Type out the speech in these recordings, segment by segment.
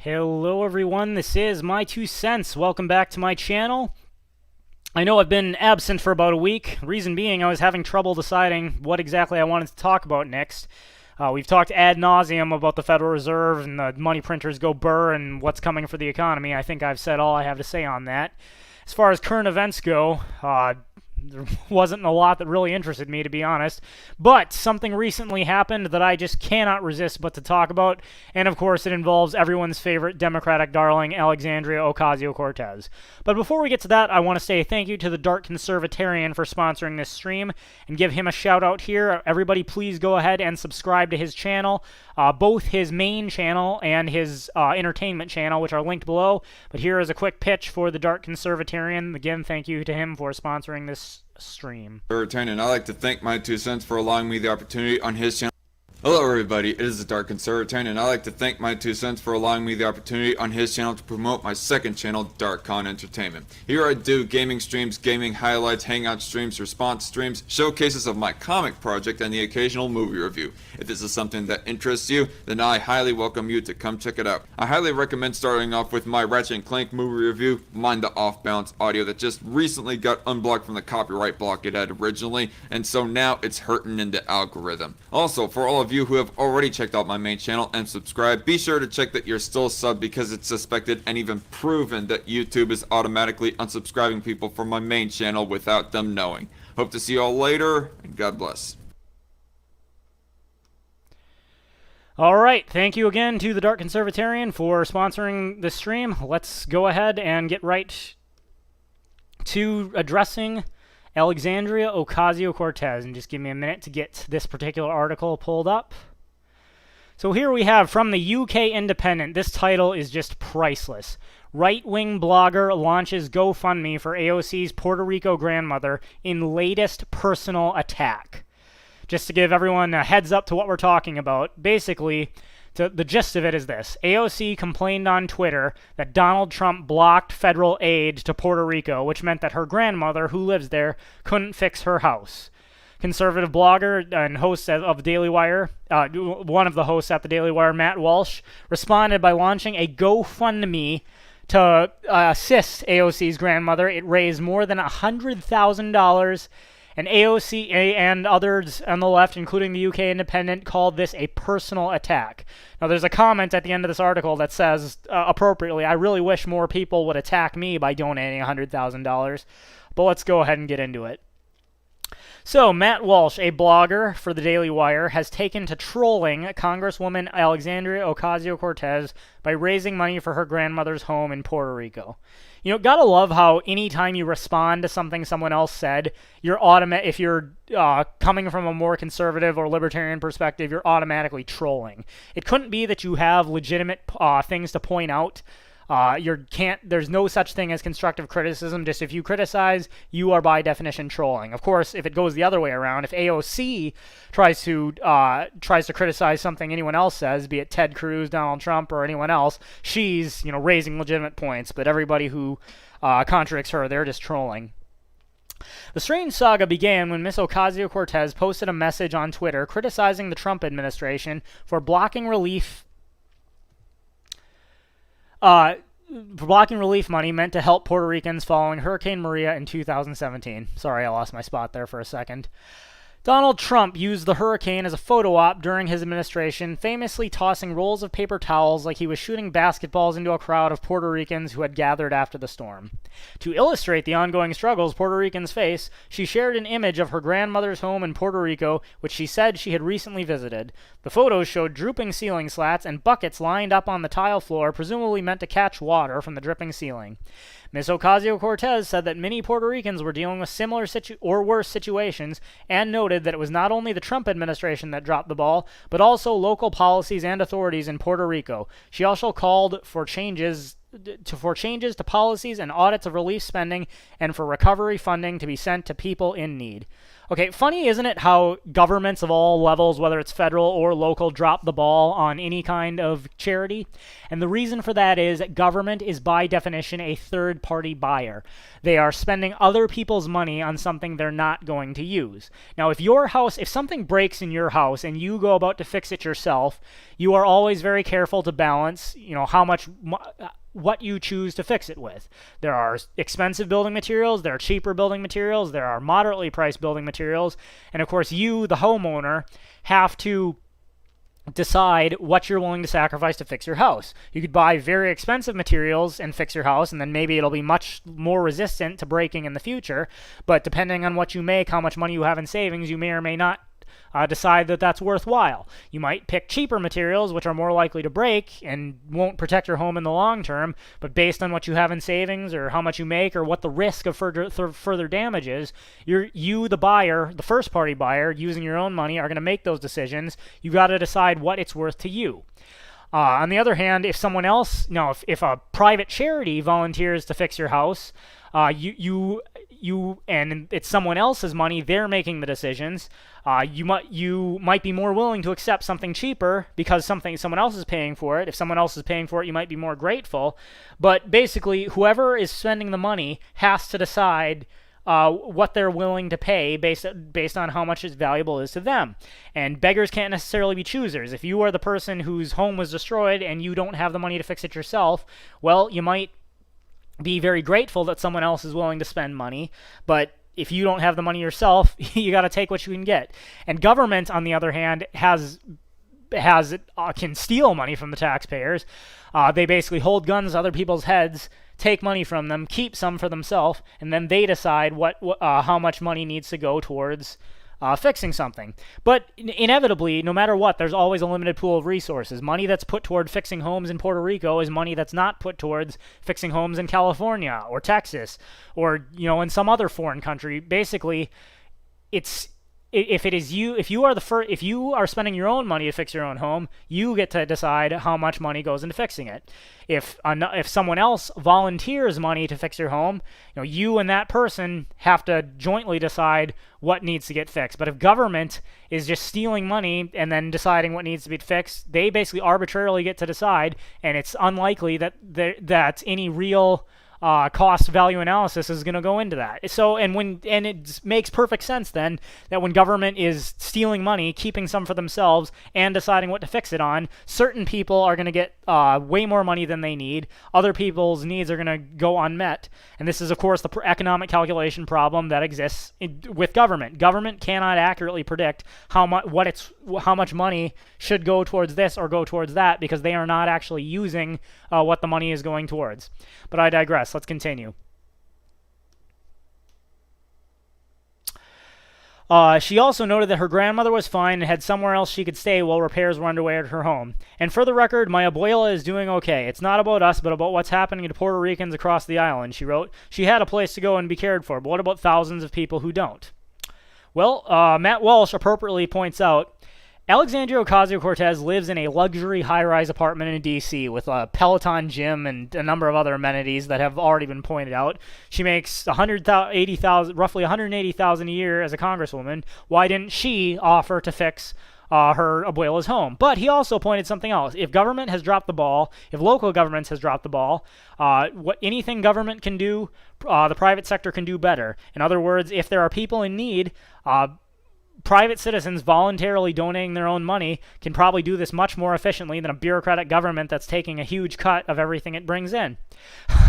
Hello everyone, this is My Two Cents. Welcome back to my channel. I know I've been absent for about a week. Reason being, I was having trouble deciding what exactly I wanted to talk about next. We've talked ad nauseum about the Federal Reserve and the money printers go burr and what's coming for the economy. I think I've said all I have to say on that. As far as current events go, there wasn't a lot that really interested me, to be honest. But something recently happened that I just cannot resist but to talk about. And of course, it involves everyone's favorite Democratic darling, Alexandria Ocasio-Cortez. But before we get to that, I want to say thank you to the Dark Conservatarian for sponsoring this stream and give him a shout out here. Everybody please go ahead and subscribe to his channel. Both his main channel and his entertainment channel, which are linked below. But here is a quick pitch for the Dark Conservatarian. Again, thank you to him for sponsoring this stream. I'd like to thank My Two Cents for allowing me the opportunity on his channel. Hello everybody, it is the Dark Conservatarian, and I'd like to thank My Two Cents for allowing me the opportunity on his channel to promote my second channel, Dark Con Entertainment. Here I do gaming streams, gaming highlights, hangout streams, response streams, showcases of my comic project, and the occasional movie review. If this is something that interests you, then I highly welcome you to come check it out. I highly recommend starting off with my Ratchet & Clank movie review, mind the off-balance audio that just recently got unblocked from the copyright block it had originally, and so now it's hurting in the algorithm. Also, for all of you who have already checked out my main channel and subscribed, be sure to check that you're still subbed, because it's suspected and even proven that YouTube is automatically unsubscribing people from my main channel without them knowing. Hope to see you all later, and God bless. Alright, thank you again to the Dark Conservatarian for sponsoring this stream. Let's go ahead and get right to addressing Alexandria Ocasio-Cortez, and just give me a minute to get this particular article pulled up. So here we have from the UK Independent. This title is just priceless. Right-wing blogger launches GoFundMe for AOC's Puerto Rico grandmother in latest personal attack. Just to give everyone a heads up to what we're talking about, basically, the gist of it is this. AOC complained on Twitter that Donald Trump blocked federal aid to Puerto Rico, which meant that her grandmother, who lives there, couldn't fix her house. Conservative blogger and host of Daily Wire, one of the hosts at the Daily Wire, Matt Walsh, responded by launching a GoFundMe to assist AOC's grandmother. It raised more than $100,000. And AOC and others on the left, including the UK Independent, called this a personal attack. Now, there's a comment at the end of this article that says, appropriately, I really wish more people would attack me by donating $100,000. But let's go ahead and get into it. So, Matt Walsh, a blogger for the Daily Wire, has taken to trolling Congresswoman Alexandria Ocasio-Cortez by raising money for her grandmother's home in Puerto Rico. You know, gotta love how anytime you respond to something someone else said, if you're coming from a more conservative or libertarian perspective, you're automatically trolling. It couldn't be that you have legitimate things to point out. There's no such thing as constructive criticism. Just if you criticize, you are by definition trolling. Of course, if it goes the other way around, if AOC tries to criticize something anyone else says, be it Ted Cruz, Donald Trump, or anyone else, she's, raising legitimate points. But everybody who contradicts her, they're just trolling. The strange saga began when Ms. Ocasio-Cortez posted a message on Twitter criticizing the Trump administration for blocking relief money meant to help Puerto Ricans following Hurricane Maria in 2017. Sorry, I lost my spot there for a second. Donald Trump used the hurricane as a photo op during his administration, famously tossing rolls of paper towels like he was shooting basketballs into a crowd of Puerto Ricans who had gathered after the storm. To illustrate the ongoing struggles Puerto Ricans face, she shared an image of her grandmother's home in Puerto Rico, which she said she had recently visited. The photos showed drooping ceiling slats and buckets lined up on the tile floor, presumably meant to catch water from the dripping ceiling. Ms. Ocasio-Cortez said that many Puerto Ricans were dealing with similar or worse situations, and noted that it was not only the Trump administration that dropped the ball, but also local policies and authorities in Puerto Rico. She also called for changes for changes to policies and audits of relief spending and for recovery funding to be sent to people in need. Okay, funny, isn't it, how governments of all levels, whether it's federal or local, drop the ball on any kind of charity? And the reason for that is that government is by definition a third-party buyer. They are spending other people's money on something they're not going to use. Now, if something breaks in your house and you go about to fix it yourself, you are always very careful to balance, what you choose to fix it with. There are expensive building materials, there are cheaper building materials, there are moderately priced building materials, and of course you, the homeowner, have to decide what you're willing to sacrifice to fix your house. You could buy very expensive materials and fix your house, and then maybe it'll be much more resistant to breaking in the future, but depending on what you make, how much money you have in savings, you may or may not decide that that's worthwhile. You might pick cheaper materials, which are more likely to break and won't protect your home in the long term, but based on what you have in savings or how much you make or what the risk of further damage is, you, the buyer, the first-party buyer, using your own money, are going to make those decisions. You got to decide what it's worth to you. On the other hand, if a private charity volunteers to fix your house, and it's someone else's money, they're making the decisions. You might be more willing to accept something cheaper because someone else is paying for it. If someone else is paying for it, you might be more grateful. But basically, whoever is spending the money has to decide what they're willing to pay based on how much valuable is to them. And beggars can't necessarily be choosers. If you are the person whose home was destroyed and you don't have the money to fix it yourself, well, you might be very grateful that someone else is willing to spend money, but if you don't have the money yourself, you got to take what you can get. And government, on the other hand, can steal money from the taxpayers. They basically hold guns to other people's heads, take money from them, keep some for themselves, and then they decide how much money needs to go towards fixing something. But inevitably, no matter what, there's always a limited pool of resources. Money that's put toward fixing homes in Puerto Rico is money that's not put towards fixing homes in California or Texas or in some other foreign country. Basically, if you are spending your own money to fix your own home, you get to decide how much money goes into fixing it. If someone else volunteers money to fix your home, you and that person have to jointly decide what needs to get fixed. But if government is just stealing money and then deciding what needs to be fixed, they basically arbitrarily get to decide, and it's unlikely that any real cost value analysis is going to go into that. So, and it makes perfect sense then that when government is stealing money, keeping some for themselves, and deciding what to fix it on, certain people are going to get way more money than they need. Other people's needs are going to go unmet. And this is, of course, the economic calculation problem that exists with government. Government cannot accurately predict how much money should go towards this or go towards that, because they are not actually using what the money is going towards. But I digress. Let's continue. She also noted that her grandmother was fine and had somewhere else she could stay while repairs were underway at her home. And for the record, my abuela is doing okay. It's not about us, but about what's happening to Puerto Ricans across the island, she wrote. She had a place to go and be cared for, but what about thousands of people who don't? Well, Matt Walsh appropriately points out, Alexandria Ocasio-Cortez lives in a luxury high-rise apartment in D.C. with a Peloton gym and a number of other amenities that have already been pointed out. She makes roughly $180,000 a year as a congresswoman. Why didn't she offer to fix her abuela's home? But he also pointed something else. If government has dropped the ball, if local governments has dropped the ball, anything government can do, the private sector can do better. In other words, if there are people in need, private citizens voluntarily donating their own money can probably do this much more efficiently than a bureaucratic government that's taking a huge cut of everything it brings in.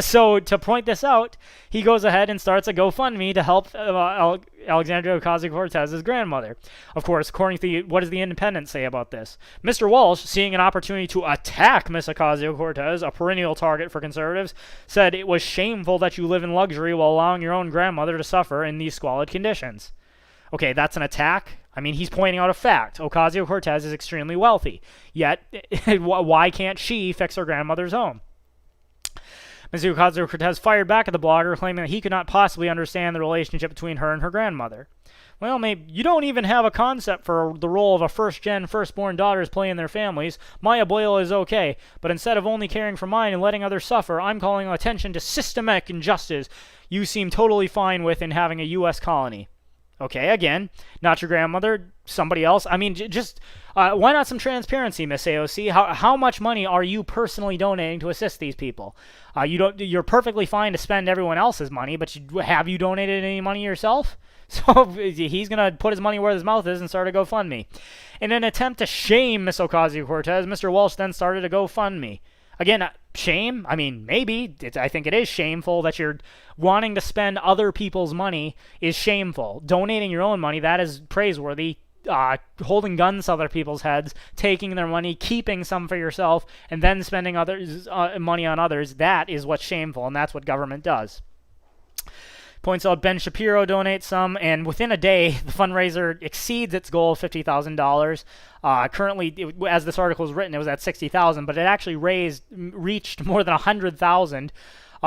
So to point this out, he goes ahead and starts a GoFundMe to help Alexandria Ocasio-Cortez's grandmother. Of course, according to what does the Independent say about this? Mr. Walsh, seeing an opportunity to attack Miss Ocasio-Cortez, a perennial target for conservatives, said it was shameful that you live in luxury while allowing your own grandmother to suffer in these squalid conditions. Okay, that's an attack. I mean, he's pointing out a fact. Ocasio-Cortez is extremely wealthy. Yet, why can't she fix her grandmother's home? Ms. Ocasio-Cortez fired back at the blogger, claiming that he could not possibly understand the relationship between her and her grandmother. Well, maybe you don't even have a concept for the role of a first-gen, firstborn daughters play in their families. My abuela is okay, but instead of only caring for mine and letting others suffer, I'm calling attention to systemic injustice you seem totally fine with in having a U.S. colony. Okay, again, not your grandmother, somebody else. I mean, just why not some transparency, Miss AOC? How much money are you personally donating to assist these people? You're perfectly fine to spend everyone else's money, but have you donated any money yourself? So he's going to put his money where his mouth is and start a GoFundMe. In an attempt to shame Miss Ocasio-Cortez, Mr. Walsh then started a GoFundMe. Again, shame? I mean, maybe. I think it is shameful that you're wanting to spend other people's money is shameful. Donating your own money, that is praiseworthy. Holding guns to other people's heads, taking their money, keeping some for yourself, and then spending others money on others, that is what's shameful, and that's what government does. Points out Ben Shapiro donates some, and within a day, the fundraiser exceeds its goal of $50,000. Currently, as this article was written, it was at $60,000, but it actually reached more than $100,000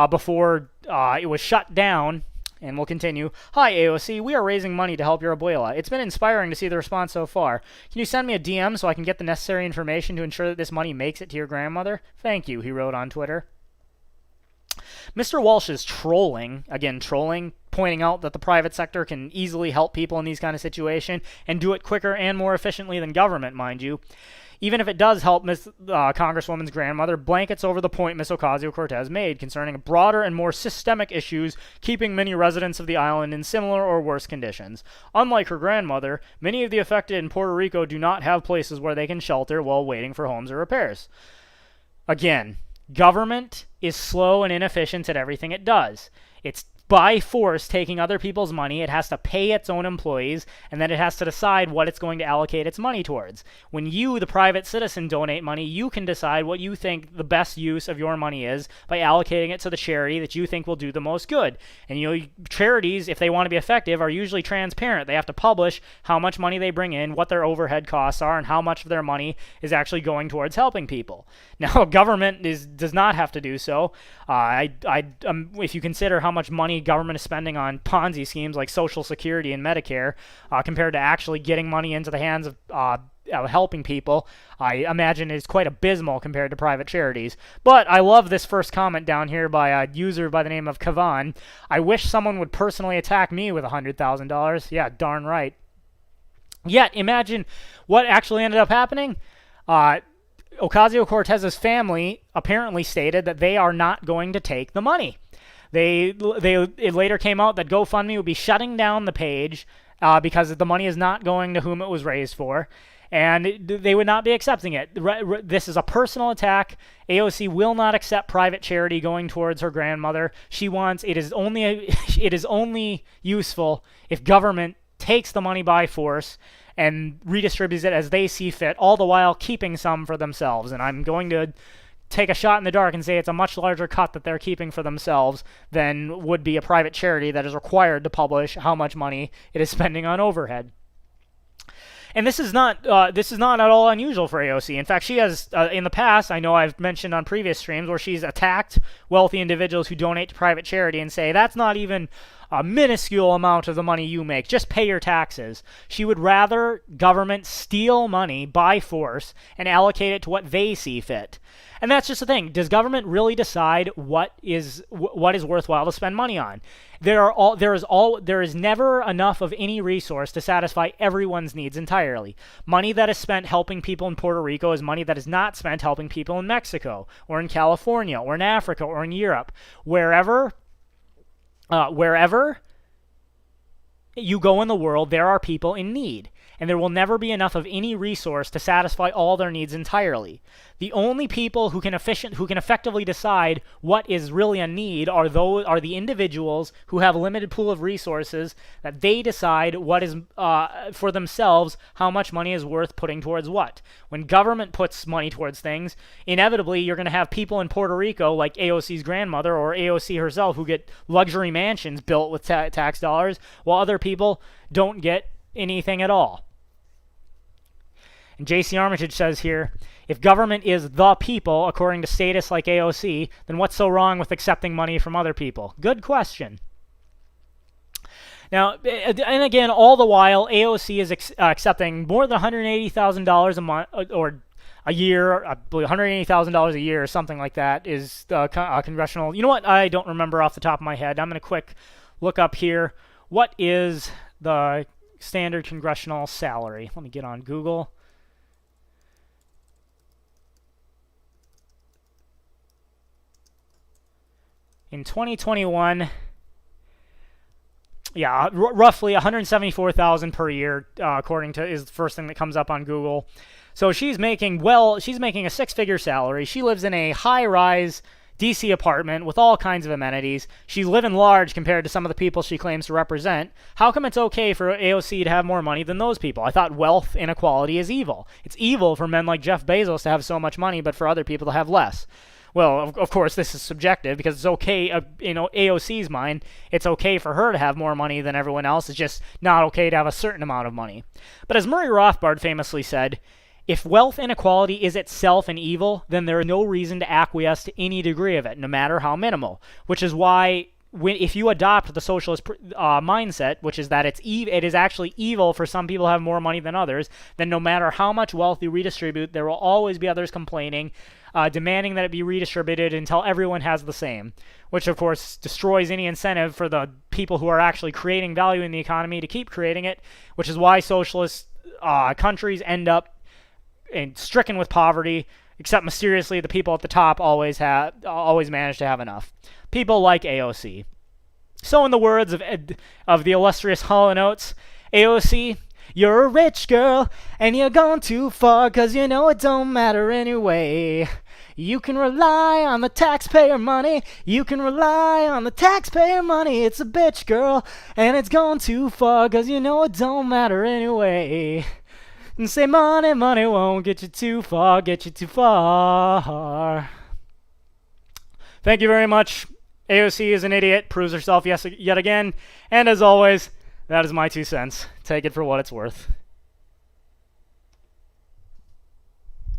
before it was shut down. And we'll continue. Hi, AOC. We are raising money to help your abuela. It's been inspiring to see the response so far. Can you send me a DM so I can get the necessary information to ensure that this money makes it to your grandmother? Thank you, he wrote on Twitter. Mr. Walsh is trolling, pointing out that the private sector can easily help people in these kind of situations and do it quicker and more efficiently than government, mind you. Even if it does help Miss Congresswoman's grandmother, blankets over the point Miss Ocasio-Cortez made concerning broader and more systemic issues keeping many residents of the island in similar or worse conditions. Unlike her grandmother, many of the affected in Puerto Rico do not have places where they can shelter while waiting for homes or repairs. Again, government is slow and inefficient at everything it does. It's by force taking other people's money. It has to pay its own employees, and then it has to decide what it's going to allocate its money towards. When you, the private citizen, donate money, you can decide what you think the best use of your money is by allocating it to the charity that you think will do the most good. And charities, if they want to be effective, are usually transparent. They have to publish how much money they bring in, what their overhead costs are, and how much of their money is actually going towards helping people. Now, government does not have to do so. If you consider how much money government is spending on Ponzi schemes like Social Security and Medicare compared to actually getting money into the hands of helping people, I imagine it's quite abysmal compared to private charities. But I love this first comment down here by a user by the name of Kavan. I wish someone would personally attack me with $100,000. Yeah, darn right. Yet, imagine what actually ended up happening. Ocasio-Cortez's family apparently stated that they are not going to take the money. It later came out that GoFundMe would be shutting down the page because the money is not going to whom it was raised for, and they would not be accepting it. This is a personal attack. AOC will not accept private charity going towards her grandmother. It is only useful if government takes the money by force and redistributes it as they see fit, all the while keeping some for themselves. And I'm going to take a shot in the dark and say it's a much larger cut that they're keeping for themselves than would be a private charity that is required to publish how much money it is spending on overhead. And this is not at all unusual for AOC. In fact, she has, in the past, I know I've mentioned on previous streams, where she's attacked wealthy individuals who donate to private charity and say, that's not even a minuscule amount of the money you make. Just pay your taxes. She would rather government steal money by force and allocate it to what they see fit. And that's just the thing. Does government really decide what is worthwhile to spend money on? There is never enough of any resource to satisfy everyone's needs entirely. Money that is spent helping people in Puerto Rico is money that is not spent helping people in Mexico or in California or in Africa or in Europe. Wherever you go in the world, there are people in need, and there will never be enough of any resource to satisfy all their needs entirely. The only people who can effectively decide what is really a need are the individuals who have a limited pool of resources, that they decide what is for themselves, how much money is worth putting towards what. When government puts money towards things, inevitably you're going to have people in Puerto Rico, like AOC's grandmother or AOC herself, who get luxury mansions built with tax dollars, while other people don't get anything at all. And J.C. Armitage says here, if government is the people, according to statists like AOC, then what's so wrong with accepting money from other people? Good question. Now, and again, all the while, AOC is accepting more than $180,000 a month, or a year, I believe $180,000 a year or something like that is the congressional. You know what? I don't remember off the top of my head. I'm going to quick look up here. What is the standard congressional salary? Let me get on Google. In 2021, yeah, roughly $174,000 per year, according to is the first thing that comes up on Google. So she's making a six-figure salary. She lives in a high-rise DC apartment with all kinds of amenities. She's living large compared to some of the people she claims to represent. How come it's okay for AOC to have more money than those people? I thought wealth inequality is evil. It's evil for men like Jeff Bezos to have so much money, but for other people to have less. Well, of course, this is subjective because it's okay, in AOC's mind, it's okay for her to have more money than everyone else. It's just not okay to have a certain amount of money. But as Murray Rothbard famously said, if wealth inequality is itself an evil, then there is no reason to acquiesce to any degree of it, no matter how minimal. Which is why, if you adopt the socialist mindset, which is that it is actually evil for some people to have more money than others, then no matter how much wealth you redistribute, there will always be others complaining, demanding that it be redistributed until everyone has the same, which of course destroys any incentive for the people who are actually creating value in the economy to keep creating it, which is why socialist countries end up stricken with poverty, except mysteriously the people at the top always manage to have enough. People like AOC. So in the words of the illustrious Hall & Oates, AOC, you're a rich girl, and you're going too far, 'cause you know it don't matter anyway. You can rely on the taxpayer money, you can rely on the taxpayer money. It's a bitch, girl, and it's going too far, 'cause you know it don't matter anyway. And say money, money won't get you too far, get you too far. Thank you very much. AOC is an idiot, proves herself yet again, and as always, that is my 2 cents. Take it for what it's worth.